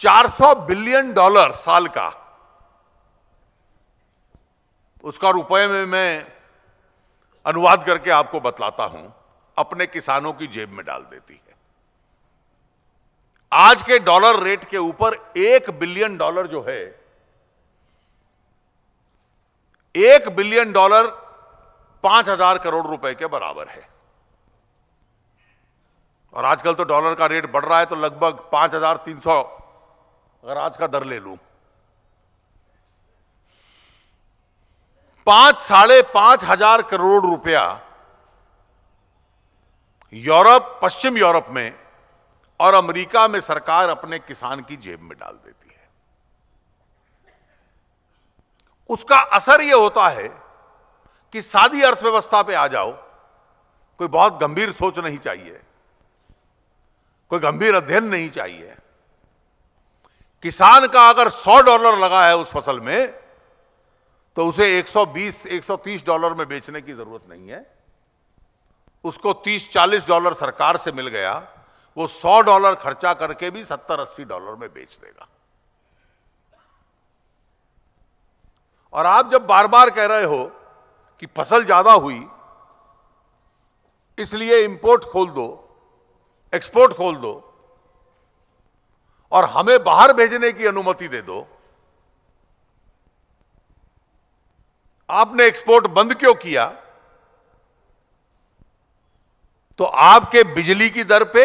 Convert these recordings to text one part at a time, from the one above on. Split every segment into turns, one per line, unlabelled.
400 billion dollar साल का, उसका रुपए में मैं अनुवाद करके आपको बतलाता हूं, अपने किसानों की जेब में डाल देती है। आज के डॉलर रेट के ऊपर 1 बिलियन डॉलर जो है, 1 बिलियन डॉलर 5,000 करोड़ रुपए के बराबर है। और आजकल तो डॉलर का रेट बढ़ रहा है, तो लगभग 5,300 अगर आज का दर ले लूं, 5,500 करोड़ रुपया यूरोप, पश्चिम यूरोप में और अमेरिका में सरकार अपने किसान की जेब में डाल देती है। उसका असर यह होता है कि सादी अर्थव्यवस्था पे आ जाओ, कोई बहुत गंभीर सोच नहीं चाहिए, कोई गंभीर अध्ययन नहीं चाहिए। किसान का अगर $100 लगा है उस फसल में, तो उसे 120-130 डॉलर में बेचने की जरूरत नहीं है। उसको 30-40 डॉलर सरकार से मिल गया, वो $100 खर्चा करके भी 70-80 डॉलर में बेच देगा। और आप जब बार बार कह रहे हो कि फसल ज्यादा हुई इसलिए इंपोर्ट खोल दो, एक्सपोर्ट खोल दो और हमें बाहर भेजने की अनुमति दे दो, आपने एक्सपोर्ट बंद क्यों किया? तो आपके बिजली की दर पे,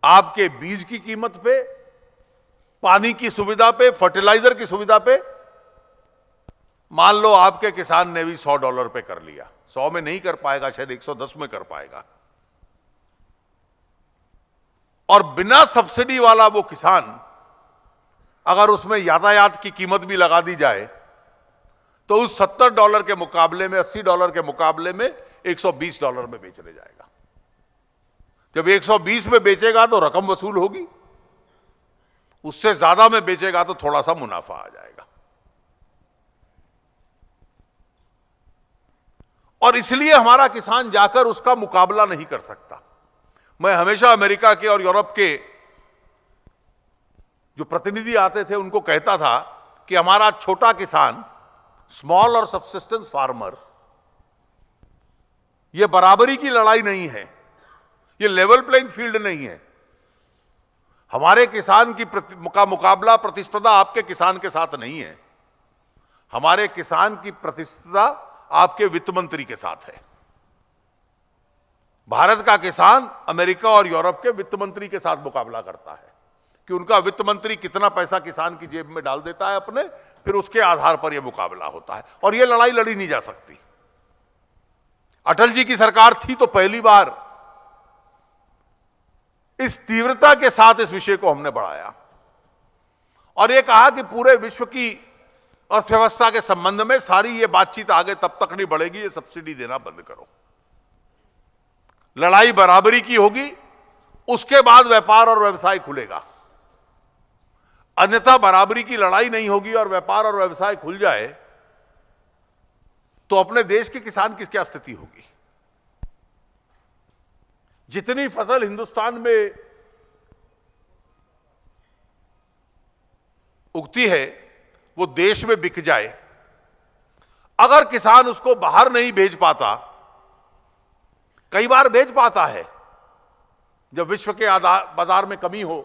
आपके बीज की कीमत पे, पानी की सुविधा पे, फर्टिलाइजर की सुविधा पे, मान लो आपके किसान ने भी $100 पे कर लिया, 100 में नहीं कर पाएगा, शायद 110 में कर पाएगा। और बिना सब्सिडी वाला वो किसान, अगर उसमें यातायात की कीमत भी लगा दी जाए, तो उस $70 के मुकाबले में, $80 के मुकाबले में $120 में बेचने जाएगा। जब 120 में बेचेगा तो रकम वसूल होगी, उससे ज्यादा में बेचेगा तो थोड़ा सा मुनाफा आ जाएगा। और इसलिए हमारा किसान जाकर उसका मुकाबला नहीं कर सकता। मैं हमेशा अमेरिका के और यूरोप के जो प्रतिनिधि आते थे उनको कहता था कि हमारा छोटा किसान, स्मॉल और सब्सिस्टेंस फार्मर, यह बराबरी की लड़ाई नहीं है, यह लेवल प्लेइंग फील्ड नहीं है। हमारे किसान की मुकाबला, प्रतिस्पर्धा आपके किसान के साथ नहीं है। हमारे किसान की प्रतिस्पर्धा आपके वित्त मंत्री के साथ है। भारत का किसान अमेरिका और यूरोप के वित्त मंत्री के साथ मुकाबला करता है कि उनका वित्त मंत्री कितना पैसा किसान की जेब में डाल देता है अपने, फिर उसके आधार पर यह मुकाबला होता है। और यह लड़ाई लड़ी नहीं जा सकती। अटल जी की सरकार थी तो पहली बार इस तीव्रता के साथ इस विषय को हमने बढ़ाया और यह कहा कि पूरे विश्व की अर्थव्यवस्था के संबंध में सारी ये बातचीत आगे तब तक नहीं बढ़ेगी, ये सब्सिडी देना बंद करो। लड़ाई बराबरी की होगी, उसके बाद व्यापार और व्यवसाय खुलेगा। अन्यथा बराबरी की लड़ाई नहीं होगी और व्यापार और व्यवसाय खुल जाए तो अपने देश के किसान की क्या स्थिति होगी? जितनी फसल हिंदुस्तान में उगती है वो देश में बिक जाए, अगर किसान उसको बाहर नहीं भेज पाता, कई बार भेज पाता है जब विश्व के बाजार में कमी हो,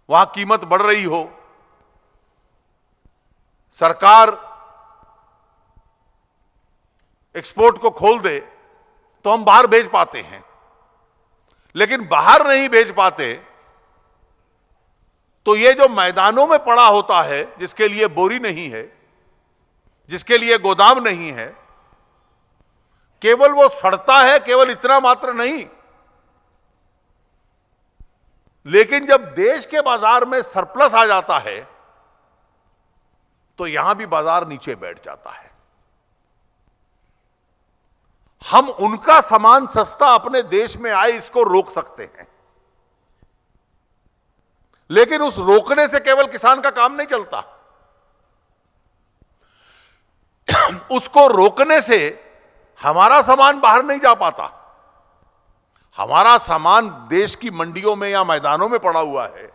वहां कीमत बढ़ रही हो, सरकार एक्सपोर्ट को खोल दे तो हम बाहर भेज पाते हैं। लेकिन बाहर नहीं भेज पाते तो ये जो मैदानों में पड़ा होता है, जिसके लिए बोरी नहीं है, जिसके लिए गोदाम नहीं है, केवल वो सड़ता है, केवल इतना मात्र नहीं, लेकिन जब देश के बाजार में सरप्लस आ जाता है तो यहां भी बाजार नीचे बैठ जाता है। हम उनका सामान सस्ता अपने देश में आए इसको रोक सकते हैं, लेकिन उस रोकने से केवल किसान का काम नहीं चलता। उसको रोकने से हमारा सामान बाहर नहीं जा पाता। हमारा सामान देश की मंडियों में या मैदानों में पड़ा हुआ है,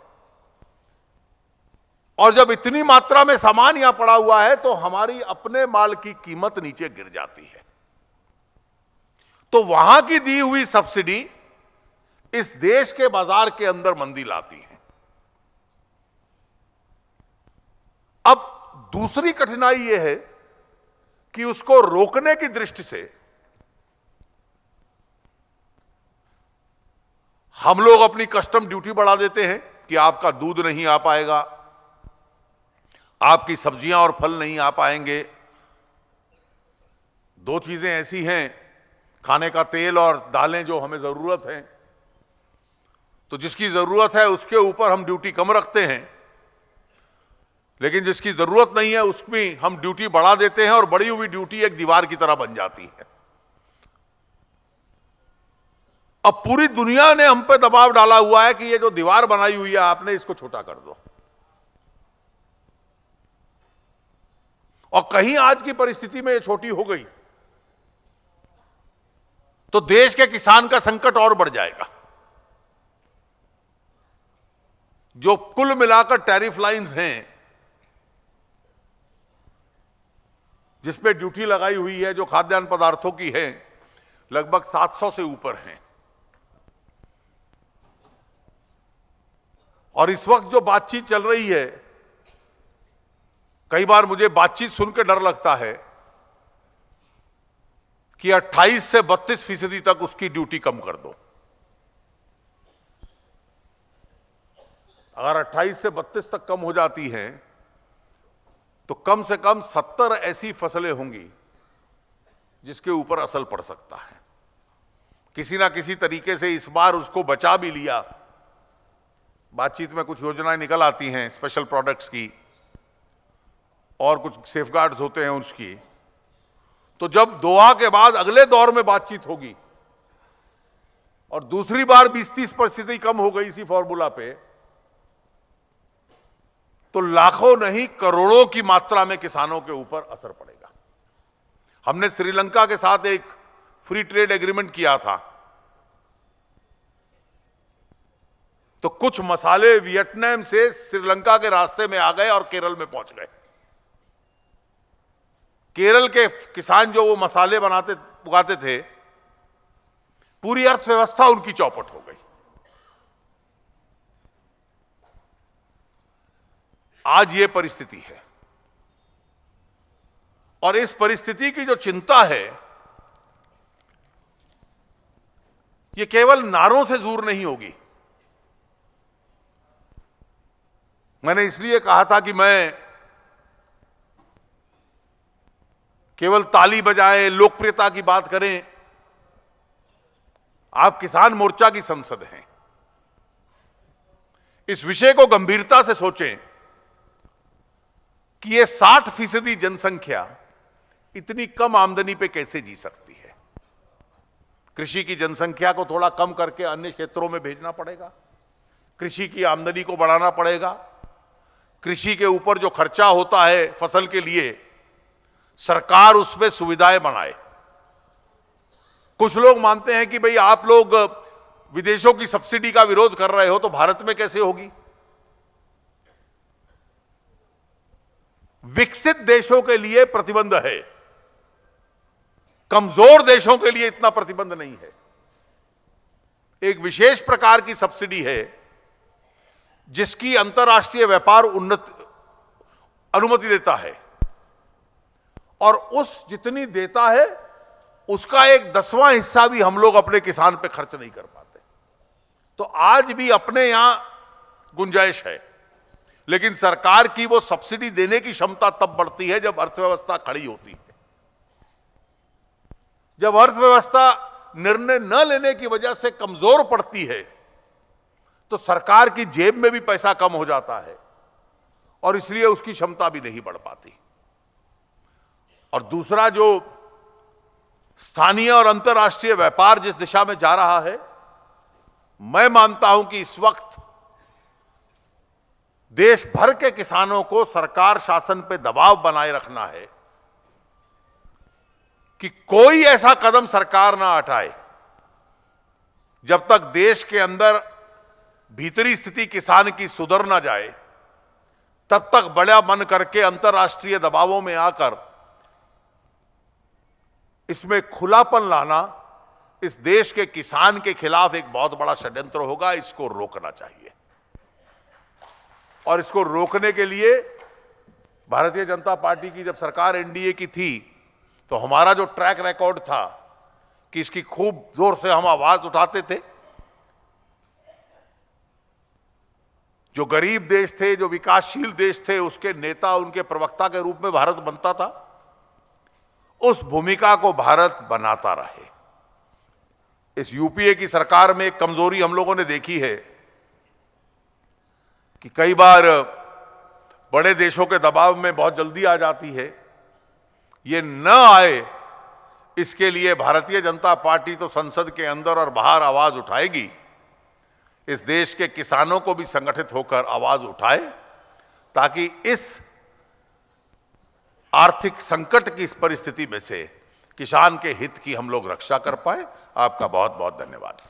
और जब इतनी मात्रा में सामान यहां पड़ा हुआ है तो हमारी अपने माल की कीमत नीचे गिर जाती है। तो वहां की दी हुई सब्सिडी इस देश के बाजार के अंदर मंदी लाती है। अब दूसरी कठिनाई यह है कि उसको रोकने की दृष्टि से हम लोग अपनी कस्टम ड्यूटी बढ़ा देते हैं कि आपका दूध नहीं आ पाएगा, आपकी सब्जियां और फल नहीं आ पाएंगे। दो चीजें ऐसी हैं, खाने का तेल और दालें जो हमें जरूरत है, तो जिसकी जरूरत है उसके ऊपर हम ड्यूटी कम रखते हैं, लेकिन जिसकी जरूरत नहीं है उसमें हम ड्यूटी बढ़ा देते हैं और बढ़ी हुई ड्यूटी एक दीवार की तरह बन जाती है। अब पूरी दुनिया ने हम पे दबाव डाला हुआ है कि ये जो दीवार बनाई हुई है आपने इसको छोटा कर दो। और कहीं आज की परिस्थिति में ये छोटी हो गई तो देश के किसान का संकट और बढ़ जाएगा। जो कुल मिलाकर टैरिफ लाइंस हैं जिसपे ड्यूटी लगाई हुई है, जो खाद्यान्न पदार्थों की है, लगभग 700 से ऊपर हैं। और इस वक्त जो बातचीत चल रही है, कई बार मुझे बातचीत सुनकर डर लगता है कि 28 से 32% तक उसकी ड्यूटी कम कर दो। अगर 28 से 32 तक कम हो जाती है तो कम से कम 70 ऐसी फसलें होंगी जिसके ऊपर असर पड़ सकता है। किसी ना किसी तरीके से इस बार उसको बचा भी लिया। बातचीत में कुछ योजनाएं निकल आती हैं स्पेशल प्रोडक्ट्स की, और कुछ सेफगार्ड्स होते हैं उसकी। तो जब दोहा के बाद अगले दौर में बातचीत होगी और दूसरी बार 20-30% कम हो गई इसी फॉर्मूला पे, तो लाखों नहीं करोड़ों की मात्रा में किसानों के ऊपर असर पड़ेगा। हमने श्रीलंका के साथ एक फ्री ट्रेड एग्रीमेंट किया था, तो कुछ मसाले वियतनाम से श्रीलंका के रास्ते में आ गए और केरल में पहुंच गए। केरल के किसान जो वो मसाले उगाते थे, पूरी अर्थव्यवस्था उनकी चौपट हो गई। आज ये परिस्थिति है और इस परिस्थिति की जो चिंता है, ये केवल नारों से दूर नहीं होगी। मैंने इसलिए कहा था कि मैं केवल ताली बजाए लोकप्रियता की बात करें। आप किसान मोर्चा की संसद हैं, इस विषय को गंभीरता से सोचें कि ये 60% जनसंख्या इतनी कम आमदनी पे कैसे जी सकती है। कृषि की जनसंख्या को थोड़ा कम करके अन्य क्षेत्रों में भेजना पड़ेगा, कृषि की आमदनी को बढ़ाना पड़ेगा। कृषि के ऊपर जो खर्चा होता है फसल के लिए, सरकार उसमें सुविधाएं बनाए। कुछ लोग मानते हैं कि भाई आप लोग विदेशों की सब्सिडी का विरोध कर रहे हो तो भारत में कैसे होगी। विकसित देशों के लिए प्रतिबंध है, कमजोर देशों के लिए इतना प्रतिबंध नहीं है। एक विशेष प्रकार की सब्सिडी है जिसकी अंतर्राष्ट्रीय व्यापार अनुमति देता है, और उस जितनी देता है उसका 1/10वां हिस्सा भी हम लोग अपने किसान पे खर्च नहीं कर पाते। तो आज भी अपने यहां गुंजाइश है, लेकिन सरकार की वो सब्सिडी देने की क्षमता तब बढ़ती है जब अर्थव्यवस्था खड़ी होती है। जब अर्थव्यवस्था निर्णय न लेने की वजह से कमजोर पड़ती है तो सरकार की जेब में भी पैसा कम हो जाता है और इसलिए उसकी क्षमता भी नहीं बढ़ पाती। और दूसरा, जो स्थानीय और अंतर्राष्ट्रीय व्यापार जिस दिशा में जा रहा है, मैं मानता हूं कि इस वक्त देश भर के किसानों को सरकार शासन पे दबाव बनाए रखना है कि कोई ऐसा कदम सरकार ना उठाए जब तक देश के अंदर भीतरी स्थिति किसान की सुधर ना जाए, तब तक बड़ा मन करके अंतर्राष्ट्रीय दबावों में आकर इसमें खुलापन लाना इस देश के किसान के खिलाफ एक बहुत बड़ा षड्यंत्र होगा। इसको रोकना चाहिए और इसको रोकने के लिए भारतीय जनता पार्टी की जब सरकार एनडीए की थी तो हमारा जो ट्रैक रिकॉर्ड था कि इसकी खूब जोर से हम आवाज उठाते थे। जो गरीब देश थे, जो विकासशील देश थे, उसके नेता, उनके प्रवक्ता के रूप में भारत बनता था। उस भूमिका को भारत बनाता रहे। इस यूपीए की सरकार में एक कमजोरी हम लोगों ने देखी है कि कई बार बड़े देशों के दबाव में बहुत जल्दी आ जाती है। ये न आए इसके लिए भारतीय जनता पार्टी तो संसद के अंदर और बाहर आवाज उठाएगी। इस देश के किसानों को भी संगठित होकर आवाज उठाए ताकि इस आर्थिक संकट की इस परिस्थिति में से किसान के हित की हम लोग रक्षा कर पाए। आपका बहुत बहुत धन्यवाद।